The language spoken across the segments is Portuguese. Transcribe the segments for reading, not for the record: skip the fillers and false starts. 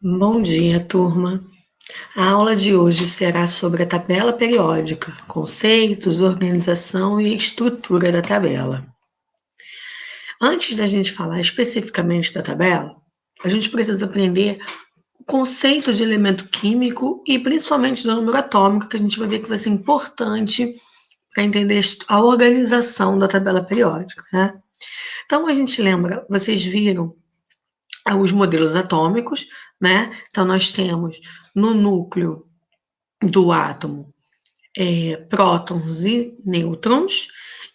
Bom dia, turma. A aula de hoje será sobre a tabela periódica, conceitos, organização e estrutura da tabela. Antes da gente falar especificamente da tabela, a gente precisa aprender o conceito de elemento químico e principalmente do número atômico, que a gente vai ver que vai ser importante para entender a organização da tabela periódica, né? Então, a gente lembra, vocês viram os modelos atômicos, né? Então, nós temos no núcleo do átomo prótons e nêutrons,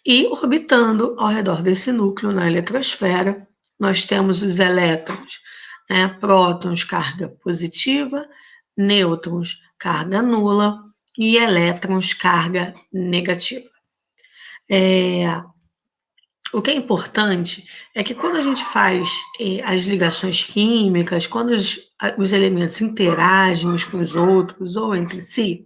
e orbitando ao redor desse núcleo na eletrosfera, nós temos os elétrons, né? Prótons, carga positiva, nêutrons, carga nula, e elétrons, carga negativa. O que é importante é que quando a gente faz as ligações químicas, quando os elementos interagem uns com os outros ou entre si,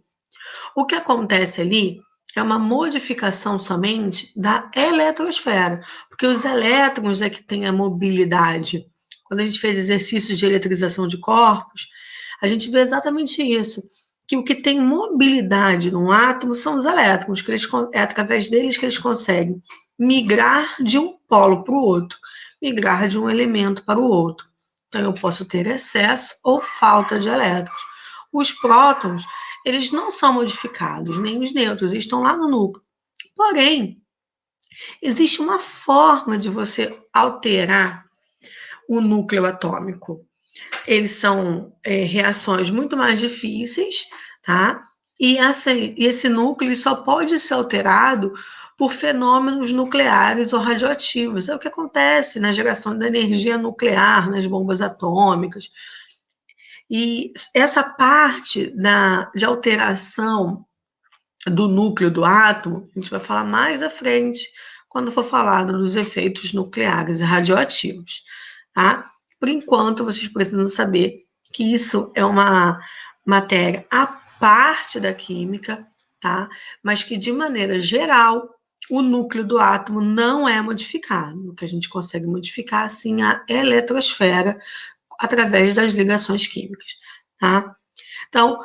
o que acontece ali é uma modificação somente da eletrosfera, porque os elétrons é que têm a mobilidade. Quando a gente fez exercícios de eletrização de corpos, a gente vê exatamente isso, que o que tem mobilidade num átomo são os elétrons, que é através deles que eles conseguem migrar de um polo para o outro, migrar de um elemento para o outro. Então, eu posso ter excesso ou falta de elétrons. Os prótons, eles não são modificados, nem os nêutrons, eles estão lá no núcleo. Porém, existe uma forma de você alterar o núcleo atômico. Eles são reações muito mais difíceis, tá? E esse núcleo ele só pode ser alterado por fenômenos nucleares ou radioativos. É o que acontece na geração da energia nuclear, nas bombas atômicas. E essa parte de alteração do núcleo do átomo, a gente vai falar mais à frente, quando for falado dos efeitos nucleares e radioativos, tá? Por enquanto, vocês precisam saber que isso é uma matéria à parte da química, tá? Mas que, de maneira geral, o núcleo do átomo não é modificado. O que a gente consegue modificar, sim, a eletrosfera através das ligações químicas, tá? Então,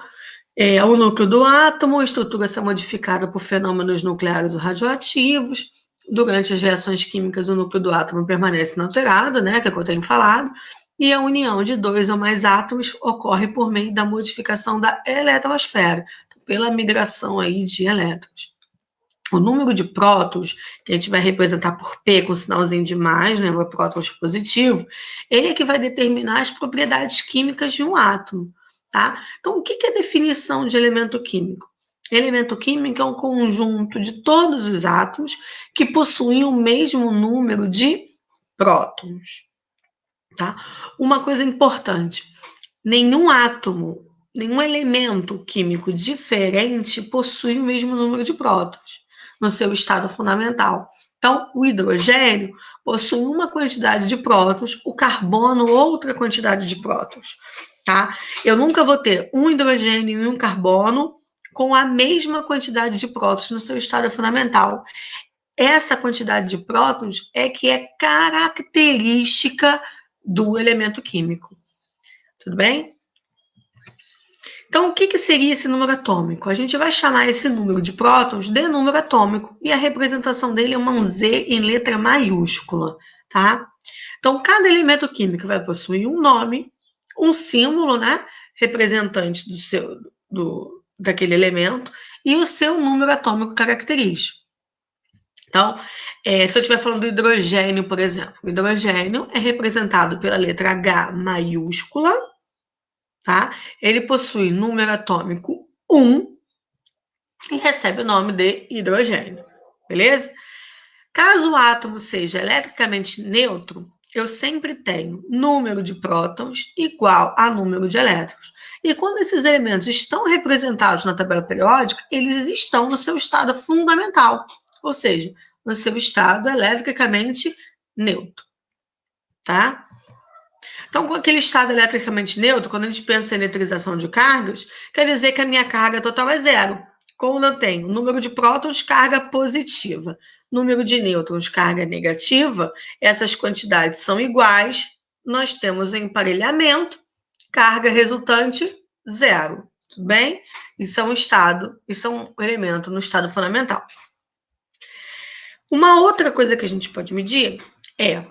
o núcleo do átomo, a estrutura é modificada por fenômenos nucleares ou radioativos. Durante as reações químicas, o núcleo do átomo permanece inalterado, né, que é o que eu tenho falado, e a união de dois ou mais átomos ocorre por meio da modificação da eletrosfera, pela migração aí de elétrons. O número de prótons, que a gente vai representar por P com sinalzinho de mais, né, o prótons positivo, ele é que vai determinar as propriedades químicas de um átomo, tá? Então, o que é a definição de elemento químico? Elemento químico é um conjunto de todos os átomos que possuem o mesmo número de prótons, tá? Uma coisa importante, nenhum átomo, nenhum elemento químico diferente possui o mesmo número de prótons no seu estado fundamental. Então, o hidrogênio possui uma quantidade de prótons, o carbono outra quantidade de prótons, tá? Eu nunca vou ter um hidrogênio e um carbono com a mesma quantidade de prótons no seu estado fundamental. Essa quantidade de prótons é que é característica do elemento químico. Tudo bem? Então, o que seria esse número atômico? A gente vai chamar esse número de prótons de número atômico, e a representação dele é uma Z em letra maiúscula, tá? Então, cada elemento químico vai possuir um nome, um símbolo, né, representante daquele elemento, e o seu número atômico característico. Então, se eu estiver falando do hidrogênio, por exemplo, o hidrogênio é representado pela letra H maiúscula, tá? Ele possui número atômico 1 e recebe o nome de hidrogênio, beleza? Caso o átomo seja eletricamente neutro, eu sempre tenho número de prótons igual a número de elétrons. E quando esses elementos estão representados na tabela periódica, eles estão no seu estado fundamental, ou seja, no seu estado eletricamente neutro, tá? Então, com aquele estado eletricamente neutro, quando a gente pensa em eletrização de cargas, quer dizer que a minha carga total é zero. Quando eu tenho número de prótons, carga positiva, número de nêutrons, carga negativa, essas quantidades são iguais, nós temos o emparelhamento Carga resultante, 0. Tudo bem? Isso é um estado, isso é um elemento no estado fundamental. Uma outra coisa que a gente pode medir é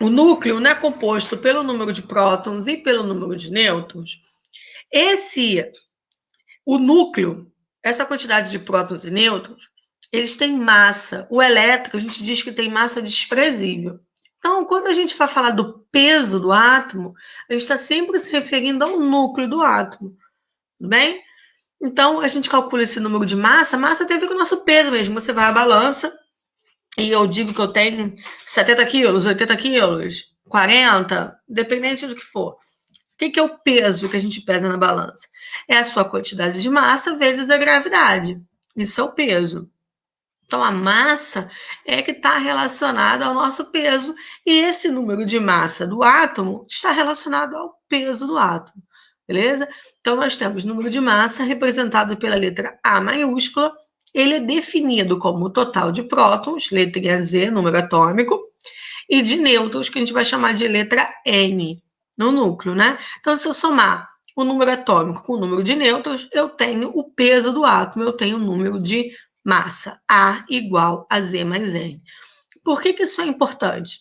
o núcleo, né, composto pelo número de prótons e pelo número de nêutrons. O núcleo, essa quantidade de prótons e nêutrons, eles têm massa. O elétron, a gente diz que tem massa desprezível. Então, quando a gente vai falar do peso do átomo, a gente está sempre se referindo ao núcleo do átomo. Tudo bem? Então, a gente calcula esse número de massa. Massa tem a ver com o nosso peso mesmo. Você vai à balança e eu digo que eu tenho 70 quilos, 80 quilos, 40, dependente do que for. O que é o peso que a gente pesa na balança? É a sua quantidade de massa vezes a gravidade. Isso é o peso. Então, a massa é que está relacionada ao nosso peso, e esse número de massa do átomo está relacionado ao peso do átomo, beleza? Então, nós temos número de massa representado pela letra A maiúscula. Ele é definido como o total de prótons, letrinha Z, número atômico, e de nêutrons, que a gente vai chamar de letra N, no núcleo, né? Então, se eu somar o número atômico com o número de nêutrons, eu tenho o peso do átomo, eu tenho o número de massa, A igual a Z mais N. Por que isso é importante?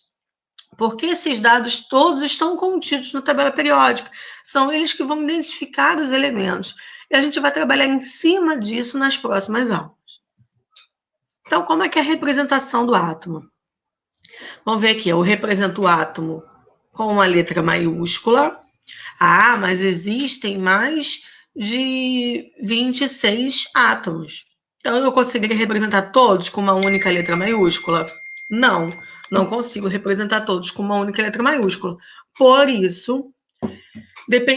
Porque esses dados todos estão contidos na tabela periódica. São eles que vão identificar os elementos. E a gente vai trabalhar em cima disso nas próximas aulas. Então, como é que é a representação do átomo? Vamos ver aqui, eu represento o átomo com uma letra maiúscula. Ah, mas existem mais de 26 átomos. Então, eu conseguiria representar todos com uma única letra maiúscula? Não, não consigo representar todos com uma única letra maiúscula. Por isso,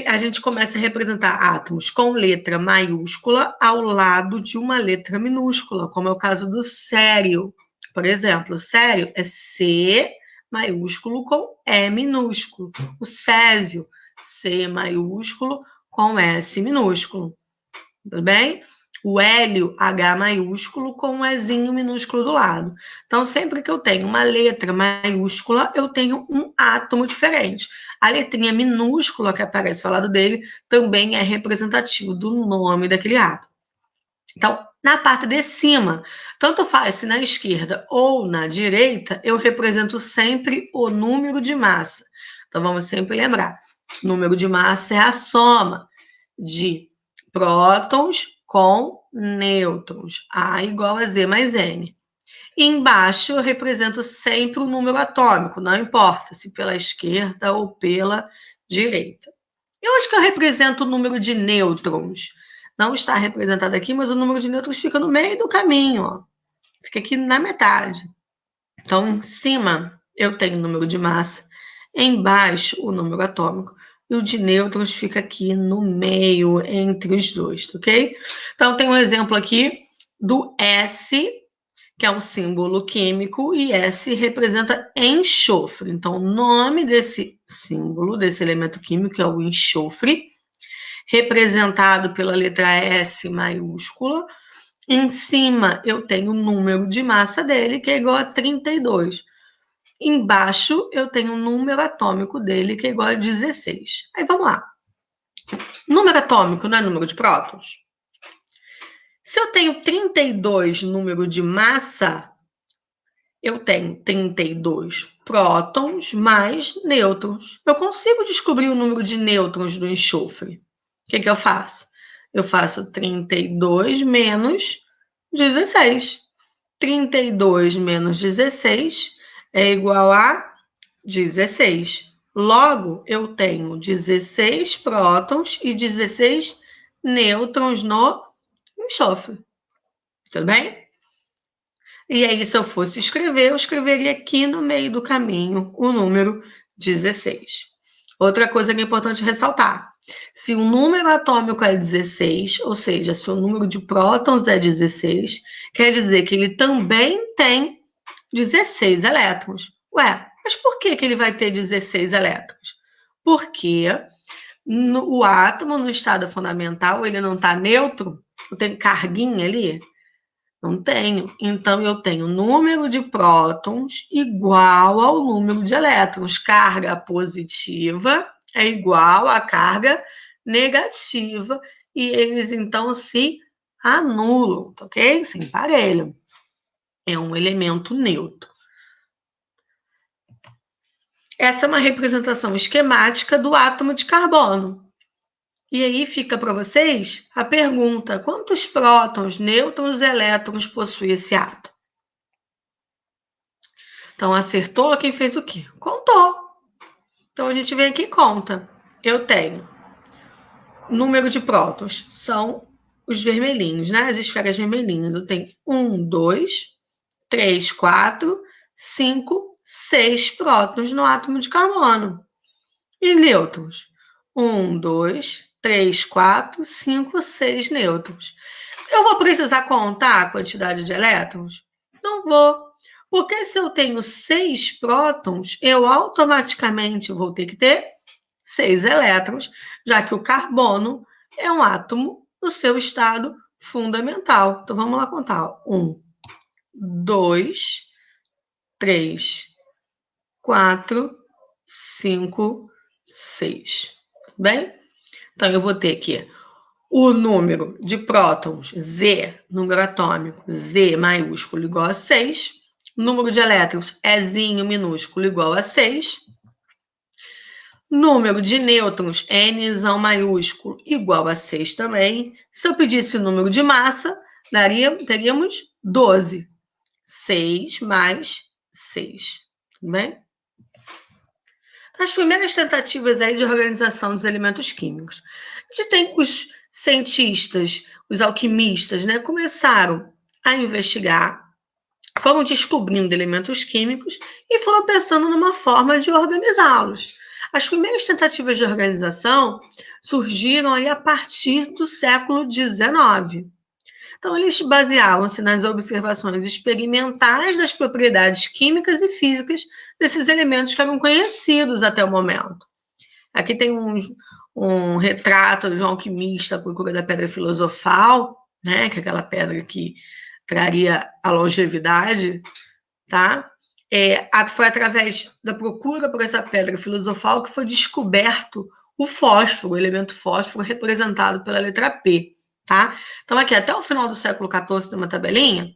a gente começa a representar átomos com letra maiúscula ao lado de uma letra minúscula, como é o caso do sério. Por exemplo, o sério é C maiúsculo com E minúsculo. O césio, C maiúsculo com S minúsculo. Tudo bem? O hélio, H maiúsculo com um Ezinho minúsculo do lado. Então, sempre que eu tenho uma letra maiúscula, eu tenho um átomo diferente. A letrinha minúscula que aparece ao lado dele também é representativo do nome daquele átomo. Então, na parte de cima, tanto faz se na esquerda ou na direita, eu represento sempre o número de massa. Então, vamos sempre lembrar, número de massa é a soma de prótons com nêutrons, A igual a Z mais N. E embaixo eu represento sempre o número atômico, não importa se pela esquerda ou pela direita. E onde que eu represento o número de nêutrons? Não está representado aqui, mas o número de nêutrons fica no meio do caminho, ó. Fica aqui na metade. Então, em cima eu tenho o número de massa, embaixo o número atômico, e o de nêutrons fica aqui no meio, entre os dois, ok? Então, tem um exemplo aqui do S, que é um símbolo químico, e S representa enxofre. Então, o nome desse símbolo, desse elemento químico, é o enxofre, representado pela letra S maiúscula. Em cima, eu tenho o número de massa dele, que é igual a 32. Embaixo, eu tenho o número atômico dele, que é igual a 16. Aí, vamos lá. Número atômico não é número de prótons? Se eu tenho 32 número de massa, eu tenho 32 prótons mais nêutrons. Eu consigo descobrir o número de nêutrons do enxofre. O que eu faço? Eu faço 32 menos 16. 32 menos 16 é igual a 16. Logo, eu tenho 16 prótons e 16 nêutrons no enxofre. Tudo bem? E aí, se eu fosse escrever, eu escreveria aqui no meio do caminho o número 16. Outra coisa que é importante ressaltar. Se o número atômico é 16, ou seja, se o número de prótons é 16, quer dizer que ele também tem 16 elétrons. Ué, mas por que ele vai ter 16 elétrons? Porque o átomo, no estado fundamental, ele não está neutro, não tem carguinha ali? Não tenho. Então, eu tenho número de prótons igual ao número de elétrons. Carga positiva é igual à carga negativa e eles, então, se anulam, ok? Se emparelham. É um elemento neutro. Essa é uma representação esquemática do átomo de carbono. E aí fica para vocês a pergunta: quantos prótons, nêutrons e elétrons possui esse átomo? Então, acertou quem fez o quê? Contou. Então, a gente vem aqui e conta. Eu tenho número de prótons, são os vermelhinhos, né? As esferas vermelhinhas. Eu tenho 1, 2, 3, 4, 5, 6 prótons no átomo de carbono. E nêutrons? 1, 2, 3, 4, 5, 6 nêutrons. Eu vou precisar contar a quantidade de elétrons? Não vou. Porque se eu tenho 6 prótons, eu automaticamente vou ter que ter 6 elétrons, já que o carbono é um átomo no seu estado fundamental. Então, vamos lá contar. 1, 2, 3, 4, 5, 6. Tudo bem? Então, eu vou ter aqui o número de prótons, Z, número atômico, Z maiúsculo igual a 6. Número de elétrons, Ezinho minúsculo igual a 6. Número de nêutrons, Nzão maiúsculo igual a 6 também. Se eu pedisse o número de massa, teríamos 12. 6 mais 6. Tudo bem? As primeiras tentativas aí de organização dos elementos químicos. A gente tem os cientistas, os alquimistas, né, começaram a investigar, foram descobrindo elementos químicos e foram pensando numa forma de organizá-los. As primeiras tentativas de organização surgiram aí a partir do século XIX. Então, eles baseavam-se nas observações experimentais das propriedades químicas e físicas desses elementos que eram conhecidos até o momento. Aqui tem um retrato de um alquimista à procura da pedra filosofal, né, que é aquela pedra que traria a longevidade, tá? Foi através da procura por essa pedra filosofal que foi descoberto o fósforo, o elemento fósforo representado pela letra P. Tá? Então, aqui, até o final do século XIV, tem uma tabelinha.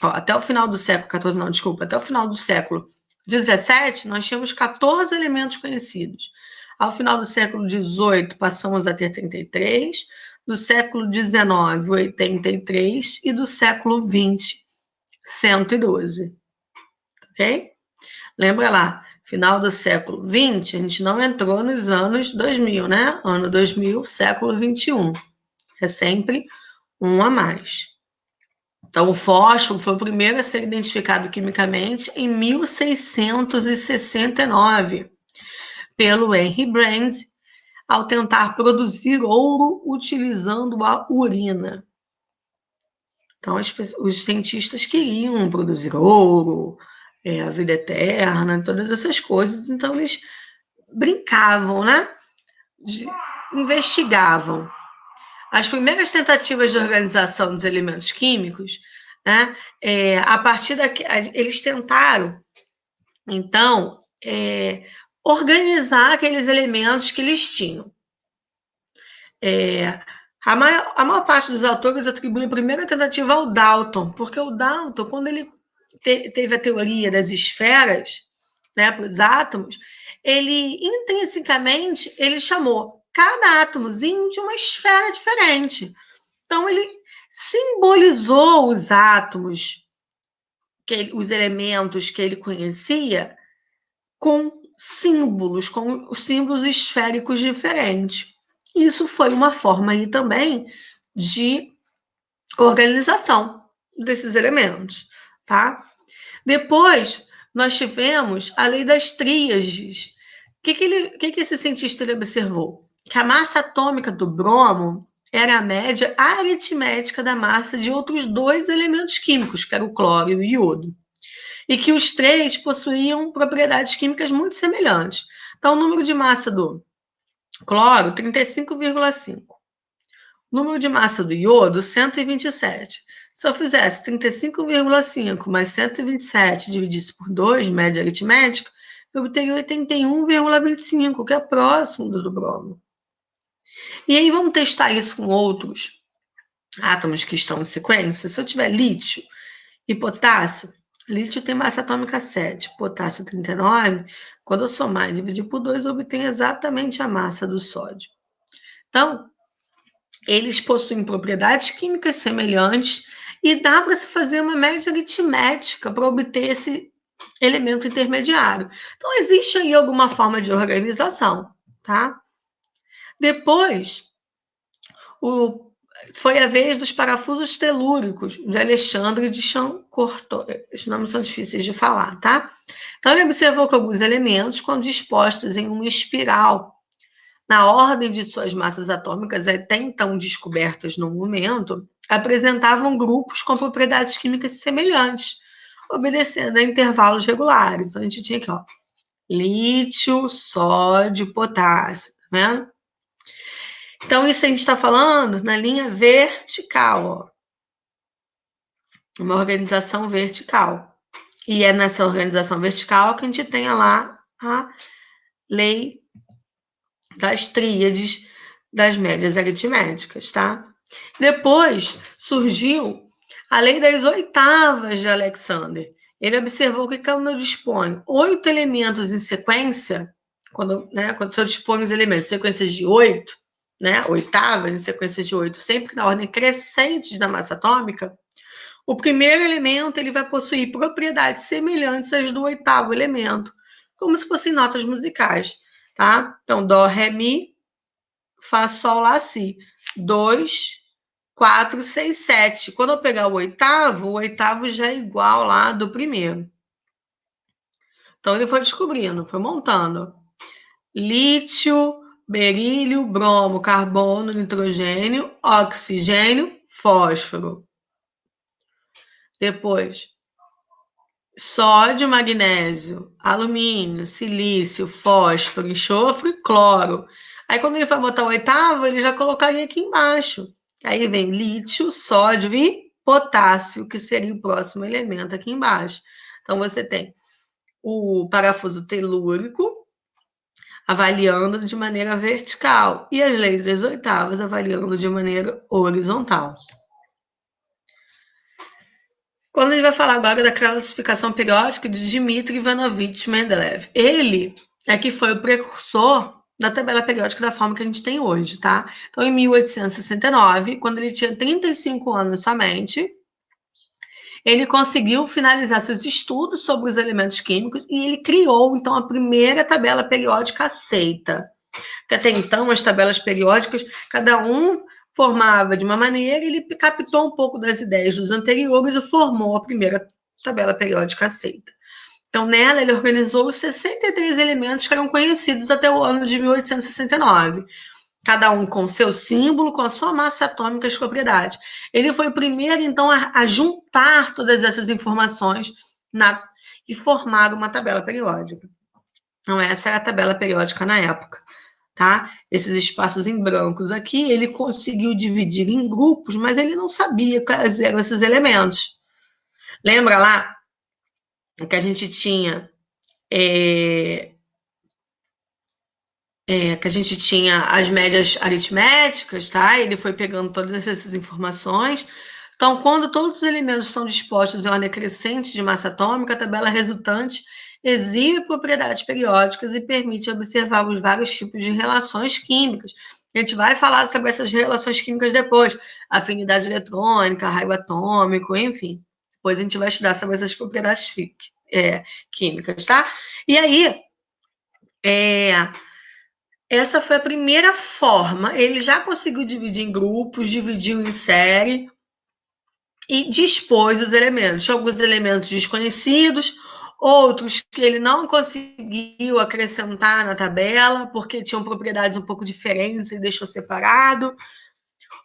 Ó, até o final do século XIV, não, desculpa, até o final do século XVII, nós tínhamos 14 elementos conhecidos. Ao final do século XVIII, passamos a ter 33, do século XIX, 83, e do século XX, 112. Ok? Lembra lá, final do século XX, a gente não entrou nos anos 2000, né? Ano 2000, século XXI. É sempre um a mais. Então, o fósforo foi o primeiro a ser identificado quimicamente em 1669 pelo Henry Brand, ao tentar produzir ouro utilizando a urina. Então, os cientistas queriam produzir ouro, a vida eterna, todas essas coisas. Então, eles brincavam, né? Investigavam. As primeiras tentativas de organização dos elementos químicos, né, a partir daqui, eles tentaram, então, organizar aqueles elementos que eles tinham. A maior parte dos autores atribui a primeira tentativa ao Dalton, porque o Dalton, quando ele teve a teoria das esferas, né, para os átomos, ele intrinsecamente ele chamou cada átomozinho de uma esfera diferente. Então, ele simbolizou os átomos, os elementos que ele conhecia, com os símbolos esféricos diferentes. Isso foi uma forma aí também de organização desses elementos, tá? Depois, nós tivemos a lei das tríades. O que esse cientista observou? Que a massa atômica do bromo era a média aritmética da massa de outros 2 elementos químicos, que era o cloro e o iodo. E que os 3 possuíam propriedades químicas muito semelhantes. Então, o número de massa do cloro, 35,5. O número de massa do iodo, 127. Se eu fizesse 35,5 mais 127 dividisse por 2, média aritmética, eu obteria 81,25, que é próximo do bromo. E aí vamos testar isso com outros átomos que estão em sequência. Se eu tiver lítio e potássio, lítio tem massa atômica 7, potássio 39, quando eu somar e dividir por 2, eu obtenho exatamente a massa do sódio. Então, eles possuem propriedades químicas semelhantes e dá para se fazer uma média aritmética para obter esse elemento intermediário. Então, existe aí alguma forma de organização, tá? Depois, foi a vez dos parafusos telúricos, de Alexandre de Champorto. Os nomes são difíceis de falar, tá? Então, ele observou que alguns elementos, quando dispostos em uma espiral, na ordem de suas massas atômicas, até então descobertas no momento, apresentavam grupos com propriedades químicas semelhantes, obedecendo a intervalos regulares. Então, a gente tinha aqui, ó, lítio, sódio, potássio, tá vendo? Então, isso a gente está falando na linha vertical, ó. Uma organização vertical. E é nessa organização vertical que a gente tem lá a lei das tríades das médias aritméticas, tá? Depois surgiu a lei das oitavas de Alexander. Ele observou que quando eu disponho 8 elementos em sequência, quando eu disponho os elementos em sequências de 8, né, oitavas em sequências de 8, sempre na ordem crescente da massa atômica, o primeiro elemento ele vai possuir propriedades semelhantes às do oitavo elemento, como se fossem notas musicais, tá? Então, dó, ré, mi, fá, sol, lá, si. 2, 4, 6, 7. Quando eu pegar o oitavo já é igual lá do primeiro. Então, ele foi descobrindo, foi montando. Lítio, berílio, bromo, carbono, nitrogênio, oxigênio, fósforo. Depois, sódio, magnésio, alumínio, silício, fósforo, enxofre, cloro. Aí, quando ele vai botar o oitavo, ele já colocaria aqui embaixo. Aí vem lítio, sódio e potássio, que seria o próximo elemento aqui embaixo. Então, você tem o parafuso telúrico avaliando de maneira vertical e as leis das oitavas avaliando de maneira horizontal. Quando a gente vai falar agora da classificação periódica de Dmitri Ivanovich Mendeleev, ele é que foi o precursor da tabela periódica da forma que a gente tem hoje, tá? Então, em 1869, quando ele tinha 35 anos somente, ele conseguiu finalizar seus estudos sobre os elementos químicos e ele criou, então, a primeira tabela periódica aceita. Porque até então, as tabelas periódicas, cada um formava de uma maneira, ele captou um pouco das ideias dos anteriores e formou a primeira tabela periódica aceita. Então, nela, ele organizou os 63 elementos que eram conhecidos até o ano de 1869, cada um com seu símbolo, com a sua massa atômica e as propriedades. Ele foi o primeiro, então, a juntar todas essas informações e formar uma tabela periódica. Então, essa era a tabela periódica na época. Tá? Esses espaços em brancos aqui, ele conseguiu dividir em grupos, mas ele não sabia quais eram esses elementos. Lembra lá que a gente tinha as médias aritméticas, tá? Ele foi pegando todas essas informações. Então, quando todos os elementos são dispostos em ordem crescente de massa atômica, a tabela resultante exibe propriedades periódicas e permite observar os vários tipos de relações químicas. A gente vai falar sobre essas relações químicas depois, afinidade eletrônica, raio atômico, enfim. Depois a gente vai estudar sobre essas propriedades químicas, tá? E aí, essa foi a primeira forma. Ele já conseguiu dividir em grupos, dividiu em série e dispôs os elementos. Tinha alguns elementos desconhecidos, outros que ele não conseguiu acrescentar na tabela, porque tinham propriedades um pouco diferentes e deixou separado.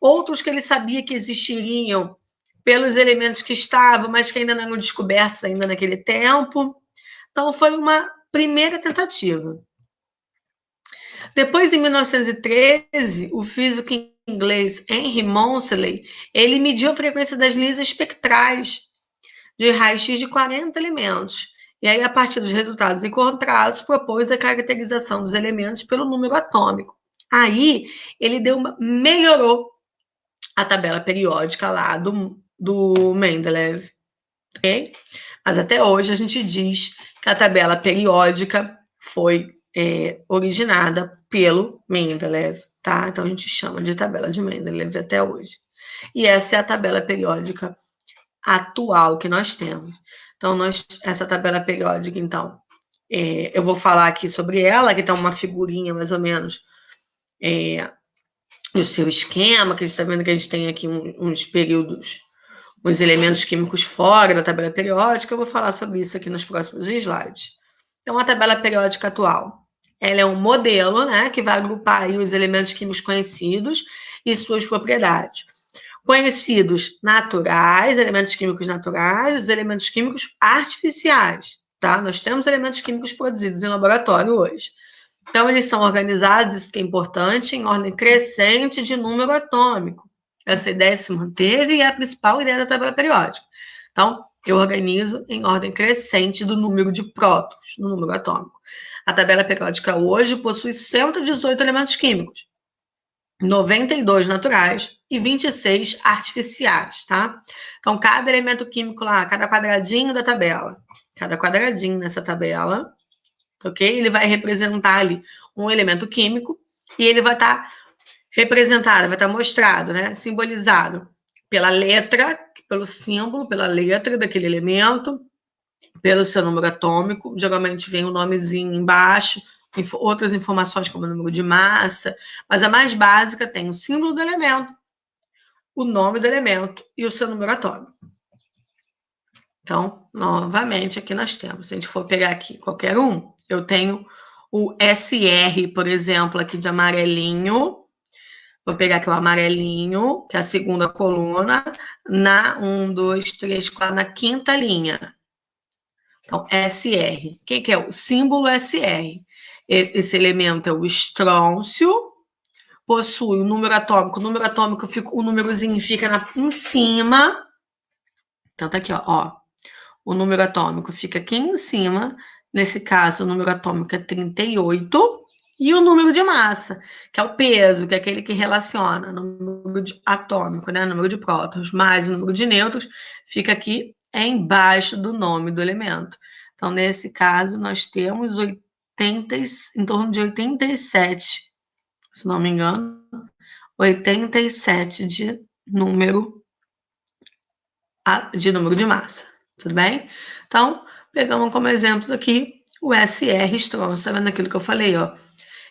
Outros que ele sabia que existiriam pelos elementos que estavam, mas que ainda não eram descobertos ainda naquele tempo. Então, foi uma primeira tentativa. Depois, em 1913, o físico inglês Henry Moseley, ele mediu a frequência das linhas espectrais de raio-x de 40 elementos. E aí, a partir dos resultados encontrados, propôs a caracterização dos elementos pelo número atômico. Aí, ele melhorou a tabela periódica lá do Mendeleev, ok? Mas até hoje a gente diz que a tabela periódica foi originada pelo Mendeleev, tá? Então a gente chama de tabela de Mendeleev até hoje. E essa é a tabela periódica atual que nós temos. Então, essa tabela periódica, então, eu vou falar aqui sobre ela, que está uma figurinha mais ou menos no seu esquema, que a gente está vendo que a gente tem aqui uns períodos, os elementos químicos fora da tabela periódica. Eu vou falar sobre isso aqui nos próximos slides. Então, a tabela periódica atual, ela é um modelo, né, que vai agrupar aí os elementos químicos conhecidos e suas propriedades. Conhecidos naturais, elementos químicos naturais, os elementos químicos artificiais, tá? Nós temos elementos químicos produzidos em laboratório hoje. Então, eles são organizados, isso que é importante, em ordem crescente de número atômico. Essa ideia se manteve e é a principal ideia da tabela periódica. Então, eu organizo em ordem crescente do número de prótons, no número atômico. A tabela periódica hoje possui 118 elementos químicos, 92 naturais e 26 artificiais, tá? Então, cada elemento químico lá, cada quadradinho da tabela, cada quadradinho nessa tabela, ok? Ele vai representar ali um elemento químico e ele vai estar representado, vai estar mostrado, né? Simbolizado pela letra, pelo símbolo, pela letra daquele elemento, pelo seu número atômico. Geralmente vem o nomezinho embaixo, outras informações como o número de massa, mas a mais básica tem o símbolo do elemento, o nome do elemento e o seu número atômico. Então, novamente, aqui nós temos, se a gente for pegar aqui qualquer um, eu tenho o SR, por exemplo, aqui de amarelinho. Vou pegar aqui o amarelinho, que é a segunda coluna, na 1, 2, 3, 4, na quinta linha. Então, SR. O que é o símbolo SR? Esse elemento é o estrôncio, possui o número atômico. O número atômico, o númerozinho fica em cima. Então, tá aqui, ó. O número atômico fica aqui em cima. Nesse caso, o número atômico é 38. E o número de massa, que é o peso, que é aquele que relaciona o número atômico, né? O número de prótons, mais o número de nêutrons, fica aqui embaixo do nome do elemento. Então, nesse caso, nós temos em torno de 87, se não me engano, 87 de número de massa, tudo bem? Então, pegamos como exemplos aqui o SR estrôncio, tá vendo aquilo que eu falei, ó?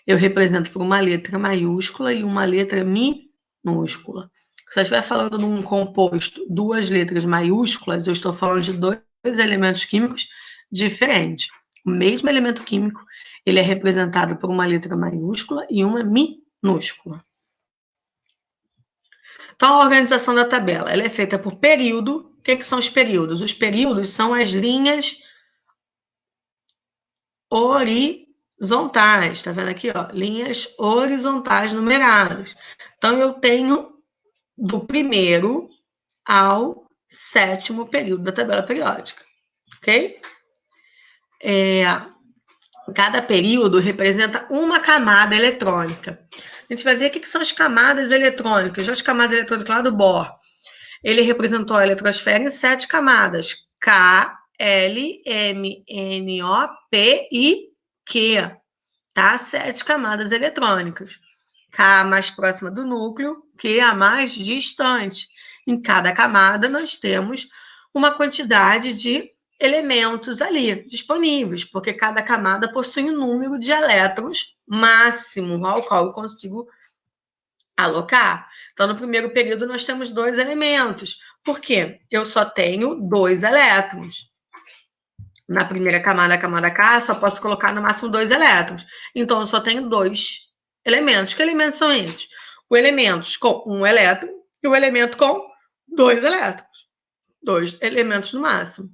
Eu represento por uma letra maiúscula e uma letra minúscula. Se eu estiver falando de um composto, duas letras maiúsculas, eu estou falando de dois elementos químicos diferentes. O mesmo elemento químico, ele é representado por uma letra maiúscula e uma minúscula. Então, a organização da tabela, ela é feita por período. O que são os períodos? Os períodos são as linhas horizontais, tá vendo aqui, ó? Linhas horizontais numeradas. Então, eu tenho do primeiro ao sétimo período da tabela periódica, ok? Cada período representa uma camada eletrônica. A gente vai ver o que são as camadas eletrônicas. Já as camadas eletrônicas lá do Bohr, ele representou a eletrosfera em 7 camadas. K, L, M, N, O, P e Q. Tá? 7 camadas eletrônicas. K a mais próxima do núcleo, Q a mais distante. Em cada camada, nós temos uma quantidade de elementos ali disponíveis, porque cada camada possui um número de elétrons máximo ao qual eu consigo alocar. Então, no primeiro período, nós temos 2 elementos. Por quê? Eu só tenho 2 elétrons. Na primeira camada, a camada K, só posso colocar no máximo 2 elétrons. Então, eu só tenho 2 elementos. Que elementos são esses? O elemento com 1 elétron e o elemento com 2 elétrons. 2 elementos no máximo.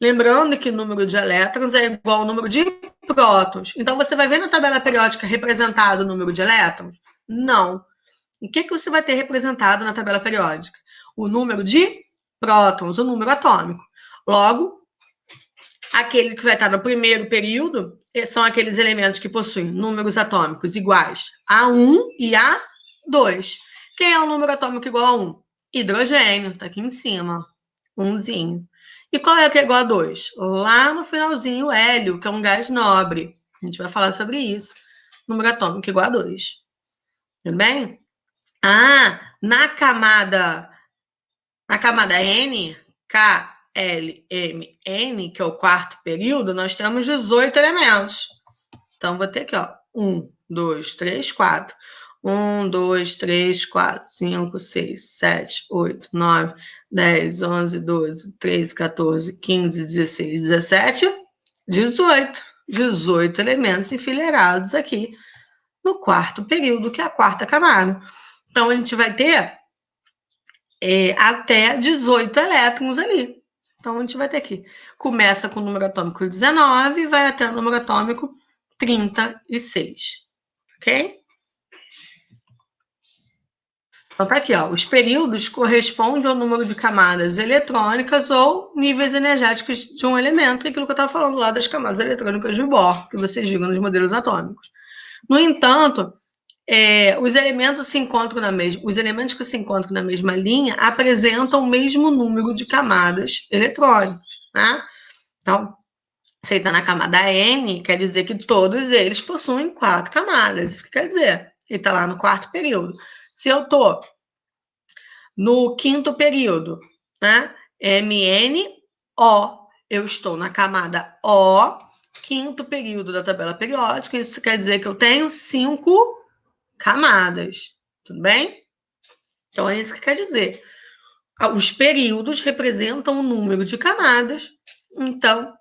Lembrando que o número de elétrons é igual ao número de prótons. Então, você vai ver na tabela periódica representado o número de elétrons? Não. O que você vai ter representado na tabela periódica? O número de prótons, o número atômico. Logo, Aquele que vai estar no primeiro período são aqueles elementos que possuem números atômicos iguais a 1 e a 2. Quem é o número atômico igual a 1? Hidrogênio, está aqui em cima, 1zinho. E qual é o que é igual a 2? Lá no finalzinho, o hélio, que é um gás nobre. A gente vai falar sobre isso. Número atômico igual a 2. Tudo bem? Na camada N, K, L, M, N, que é o quarto período, nós temos 18 elementos. Então, vou ter aqui, ó, 1, 2, 3, 4. 1, 2, 3, 4, 5, 6, 7, 8, 9, 10, 11, 12, 13, 14, 15, 16, 17, 18. 18 elementos enfileirados aqui no quarto período, que é a quarta camada. Então, a gente vai ter até 18 elétrons ali. Então, a gente vai ter aqui. Começa com o número atômico 19 e vai até o número atômico 36. Ok? Então, tá aqui, ó. Os períodos correspondem ao número de camadas eletrônicas ou níveis energéticos de um elemento, aquilo que eu estava falando lá das camadas eletrônicas de Bohr, que vocês viram nos modelos atômicos. No entanto, os elementos que se encontram na mesma linha apresentam o mesmo número de camadas eletrônicas, né? Então, se ele está na camada N, quer dizer que todos eles possuem 4 camadas. Isso que quer dizer? Ele está lá no quarto período. Se eu estou no quinto período, né? MnO, eu estou na camada O, quinto período da tabela periódica. Isso quer dizer que eu tenho 5 camadas, tudo bem? Então, é isso que quer dizer. Os períodos representam o número de camadas, então,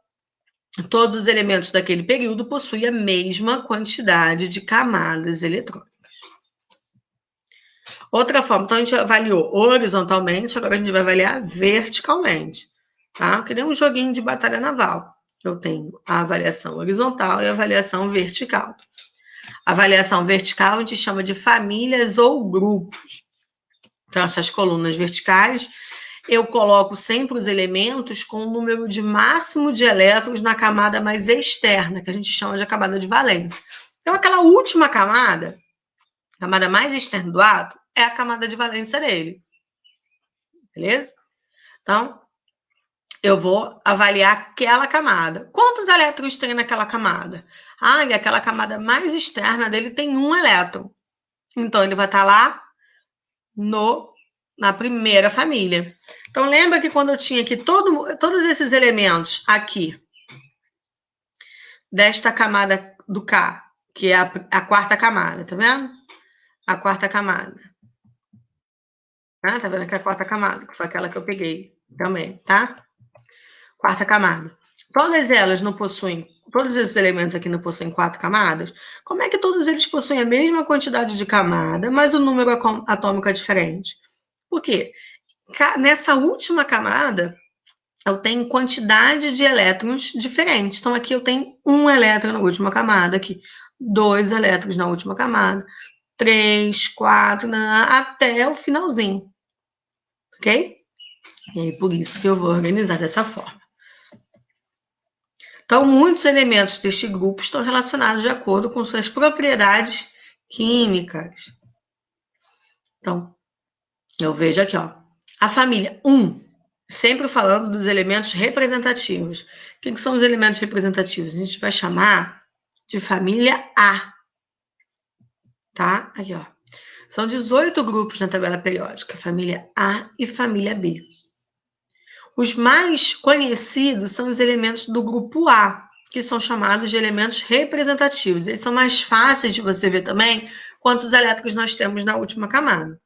todos os elementos daquele período possuem a mesma quantidade de camadas eletrônicas. Outra forma, então a gente avaliou horizontalmente, agora a gente vai avaliar verticalmente, tá? Que nem um joguinho de batalha naval. Eu tenho a avaliação horizontal e a avaliação vertical. A avaliação vertical a gente chama de famílias ou grupos. Então, essas colunas verticais, eu coloco sempre os elementos com o número de máximo de elétrons na camada mais externa, que a gente chama de camada de valência. Então, aquela última camada, a camada mais externa do átomo, é a camada de valência dele. Beleza? Então, eu vou avaliar aquela camada. Quantos elétrons tem naquela camada? E aquela camada mais externa dele tem 1 elétron. Então, ele vai estar lá na primeira família. Então, lembra que quando eu tinha aqui todos esses elementos aqui, desta camada do K, que é a quarta camada, tá vendo? A quarta camada. Tá vendo que é a quarta camada, que foi aquela que eu peguei também, tá? Quarta camada. Todas elas não possuem, todos esses elementos aqui não possuem 4 camadas. Como é que todos eles possuem a mesma quantidade de camada, mas o número atômico é diferente? Por quê? Nessa última camada, eu tenho quantidade de elétrons diferentes. Então, aqui eu tenho 1 elétron na última camada, aqui 2 elétrons na última camada, 3, 4, até o finalzinho. Ok? E aí, por isso que eu vou organizar dessa forma. Então, muitos elementos deste grupo estão relacionados de acordo com suas propriedades químicas. Então, eu vejo aqui, ó, a família 1, sempre falando dos elementos representativos. O que são os elementos representativos? A gente vai chamar de família A. Tá? Aqui, ó. São 18 grupos na tabela periódica, família A e família B. Os mais conhecidos são os elementos do grupo A, que são chamados de elementos representativos. Eles são mais fáceis de você ver também quantos elétrons nós temos na última camada.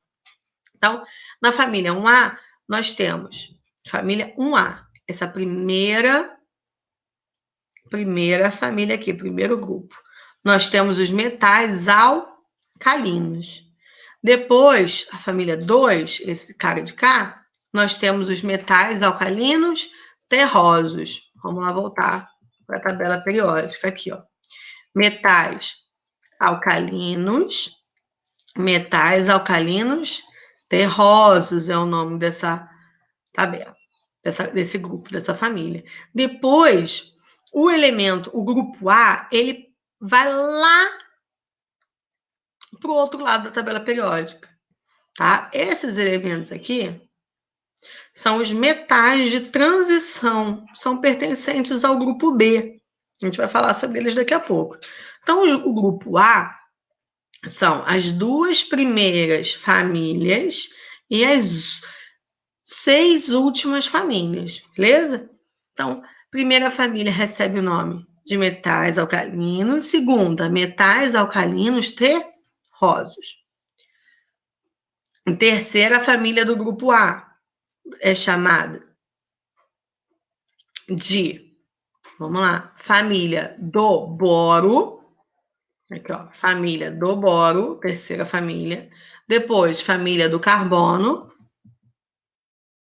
Então, na família 1A, nós temos família 1A, essa primeira família aqui, primeiro grupo. Nós temos os metais alcalinos. Depois, a família 2, esse cara de cá, nós temos os metais alcalinos terrosos. Vamos lá voltar para a tabela periódica aqui, ó. Metais alcalinos terrosos é o nome dessa tabela, desse grupo, dessa família. Depois, o elemento, o grupo A, ele vai lá para o outro lado da tabela periódica, tá? Esses elementos aqui são os metais de transição, são pertencentes ao grupo B. A gente vai falar sobre eles daqui a pouco. Então, o grupo A são as duas primeiras famílias e as 6 últimas famílias, beleza? Então, primeira família recebe o nome de metais alcalinos, segunda, metais alcalinos terrosos. Terceira família do grupo A é chamada de, vamos lá, família do boro. Aqui, ó, família do boro, terceira família. Depois, família do carbono.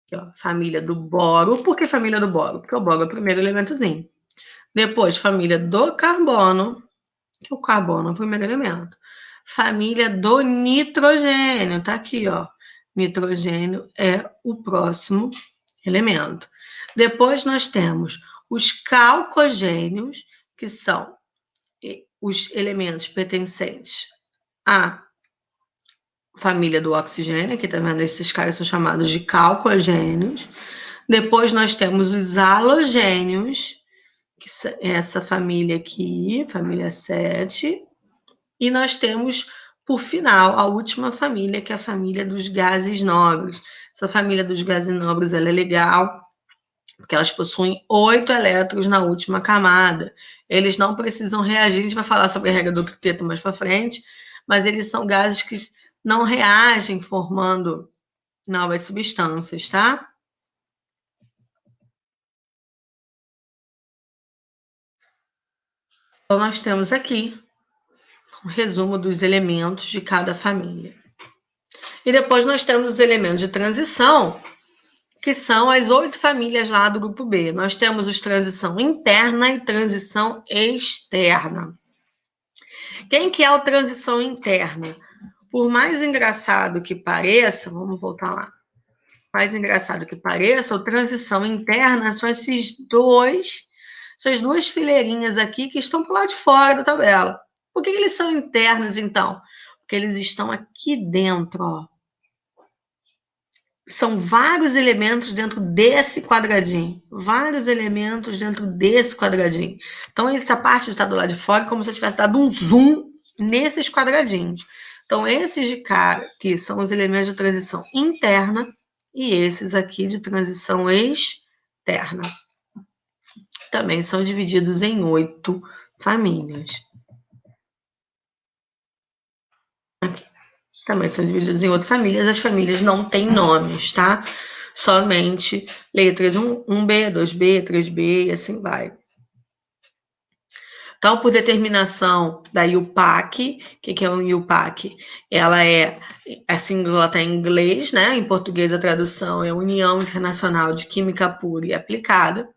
Aqui, ó, família do boro. Por que família do boro? Porque o boro é o primeiro elementozinho. Depois, família do carbono, que o carbono é o primeiro elemento. Família do nitrogênio, tá aqui, ó. Nitrogênio é o próximo elemento. Depois nós temos os calcogênios, que são os elementos pertencentes à família do oxigênio, aqui tá vendo? Esses caras são chamados de calcogênios. Depois nós temos os halogênios, que é essa família aqui, família 7. E nós temos, por final, a última família, que é a família dos gases nobres. Essa família dos gases nobres ela é legal, porque elas possuem 8 elétrons na última camada. Eles não precisam reagir, a gente vai falar sobre a regra do octeto mais para frente, mas eles são gases que não reagem formando novas substâncias, tá? Então, nós temos aqui um resumo dos elementos de cada família. E depois nós temos os elementos de transição, que são as 8 famílias lá do grupo B. Nós temos os transição interna e transição externa. Quem que é o transição interna? Por mais engraçado que pareça, vamos voltar lá. Mais engraçado que pareça, a transição interna são essas duas fileirinhas aqui que estão pro lado de fora da tabela. Por que eles são internos, então? Porque eles estão aqui dentro, ó. São vários elementos dentro desse quadradinho. Vários elementos dentro desse quadradinho. Então, essa parte está do lado de fora, como se eu tivesse dado um zoom nesses quadradinhos. Então, esses de cá, que são os elementos de transição interna, e esses aqui de transição externa. Também são divididos em 8 famílias. Aqui. Também são divididos em 8 famílias. As famílias não têm nomes, tá? Somente letras 1B, 2B, 3B e assim vai. Então, por determinação da IUPAC, o que é o IUPAC? Ela é, a sigla está em inglês, né? Em português a tradução é União Internacional de Química Pura e Aplicada.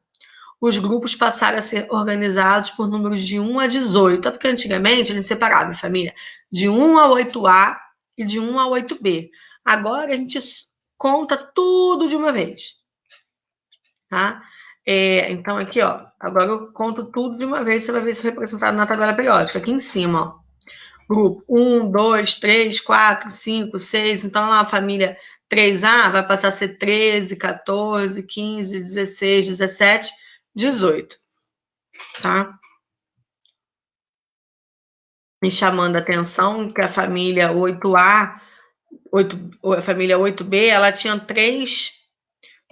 Os grupos passaram a ser organizados por números de 1 a 18, porque antigamente a gente separava em família de 1 a 8A e de 1 a 8B. Agora a gente conta tudo de uma vez, tá? Então aqui, ó, agora eu conto tudo de uma vez, você vai ver isso representado na tabela periódica, aqui em cima, ó. Grupo 1, 2, 3, 4, 5, 6, então lá a família 3A vai passar a ser 13, 14, 15, 16, 17, 18, tá? Me chamando a atenção que a família 8A, a família 8B, ela tinha 3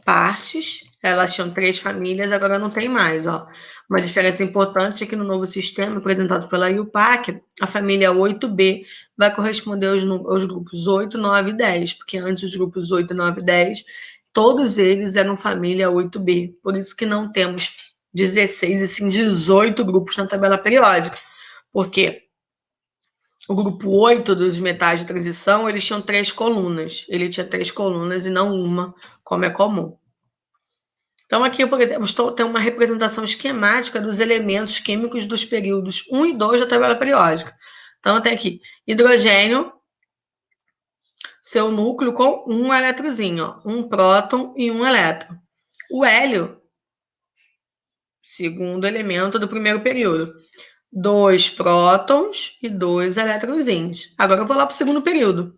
partes, ela tinha 3 famílias, agora não tem mais, ó. Uma diferença importante é que no novo sistema apresentado pela IUPAC, a família 8B vai corresponder aos grupos 8, 9 e 10, porque antes os grupos 8, 9 e 10, todos eles eram família 8B, por isso que não temos 16 e sim 18 grupos na tabela periódica, porque o grupo 8 dos metais de transição, eles tinham 3 colunas. Ele tinha 3 colunas e não uma, como é comum. Então, aqui, por exemplo, tem uma representação esquemática dos elementos químicos dos períodos 1 e 2 da tabela periódica. Então, tem aqui hidrogênio, seu núcleo com um eletrozinho, ó, um próton e um elétron. O hélio Segundo elemento do primeiro período. 2 prótons e 2 elétronzinhos. Agora eu vou lá para o segundo período.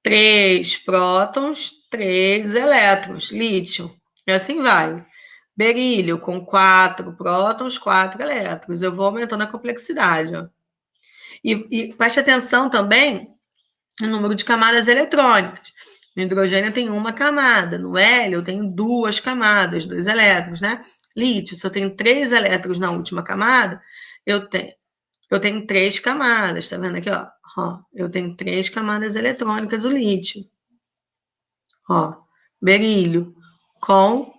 3 prótons, 3 elétrons, lítio. E assim vai. Berílio com 4 prótons, 4 elétrons. Eu vou aumentando a complexidade. Ó. E preste atenção também no número de camadas eletrônicas. No hidrogênio tem uma camada, no hélio eu tenho 2 camadas, 2 elétrons, né? Lítio, se eu tenho 3 elétrons na última camada, eu tenho 3 camadas, tá vendo aqui, ó? Eu tenho 3 camadas eletrônicas do lítio. Ó, berílio com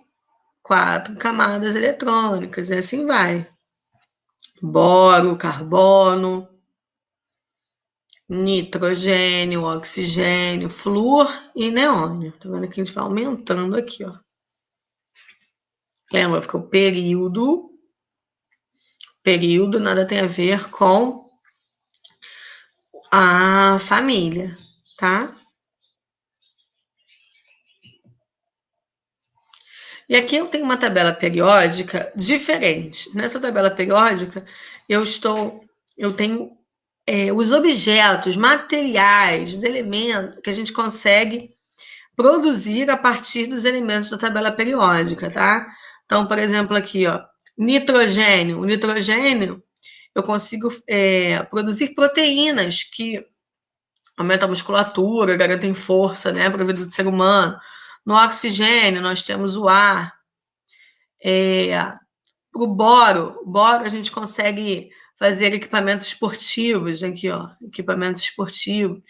4 camadas eletrônicas, e assim vai. Boro, carbono, nitrogênio, oxigênio, flúor e neônio. Tá vendo que a gente vai aumentando aqui, ó. Lembra, porque o período nada tem a ver com a família, tá? E aqui eu tenho uma tabela periódica diferente. Nessa tabela periódica, eu tenho os objetos, materiais, os elementos que a gente consegue produzir a partir dos elementos da tabela periódica, tá? Então, por exemplo, aqui, ó, nitrogênio. O nitrogênio, eu consigo produzir proteínas que aumentam a musculatura, garantem força, né, para a vida do ser humano. No oxigênio, nós temos o ar. O boro a gente consegue fazer equipamentos esportivos, aqui, ó, equipamentos esportivos.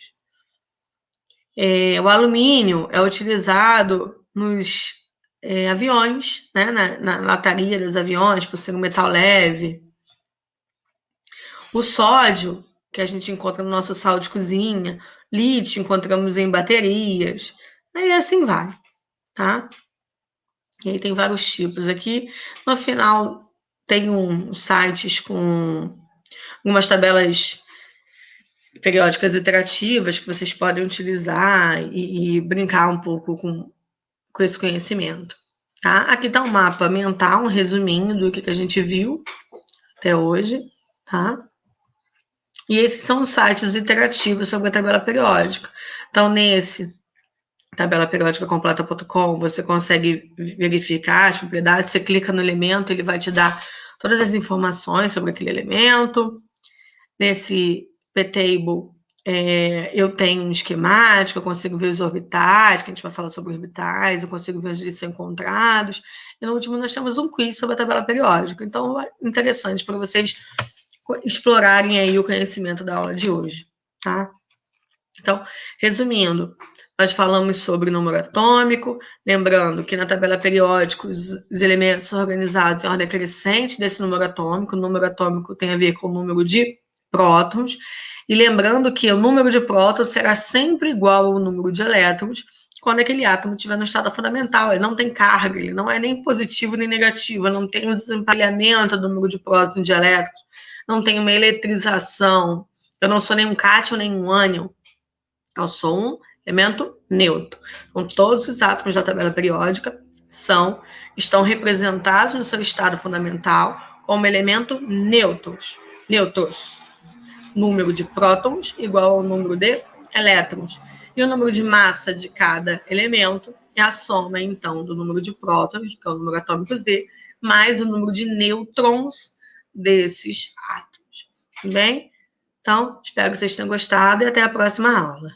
O alumínio é utilizado nos aviões, né, na lataria dos aviões, por ser um metal leve. O sódio, que a gente encontra no nosso sal de cozinha, lítio encontramos em baterias, aí assim vai, tá? E aí tem vários tipos aqui. No final tem sites com algumas tabelas periódicas iterativas que vocês podem utilizar e brincar um pouco com esse conhecimento. Tá? Aqui está um mapa mental, um resuminho do que a gente viu até hoje. Tá? E esses são os sites iterativos sobre a tabela periódica. Então, nesse tabelaperiódicacompleta.com, você consegue verificar as propriedades, você clica no elemento, ele vai te dar todas as informações sobre aquele elemento. Nesse ptable, eu tenho um esquemático, eu consigo ver os orbitais, que a gente vai falar sobre orbitais, eu consigo ver onde eles são encontrados. E no último nós temos um quiz sobre a tabela periódica. Então, é interessante para vocês explorarem aí o conhecimento da aula de hoje, tá? Então, resumindo, nós falamos sobre o número atômico, lembrando que na tabela periódica os elementos são organizados em ordem crescente desse número atômico. O número atômico tem a ver com o número de prótons, e lembrando que o número de prótons será sempre igual ao número de elétrons quando aquele átomo estiver no estado fundamental. Ele não tem carga, ele não é nem positivo nem negativo, não tem o desempalhamento do número de prótons e de elétrons, não tem uma eletrização, eu não sou nem um cátion nem um ânion, eu sou um elemento neutro. Então, todos os átomos da tabela periódica estão representados no seu estado fundamental como elemento neutros. Número de prótons igual ao número de elétrons. E o número de massa de cada elemento é a soma, então, do número de prótons, que é o número atômico Z, mais o número de nêutrons desses átomos. Tudo bem? Então, espero que vocês tenham gostado e até a próxima aula.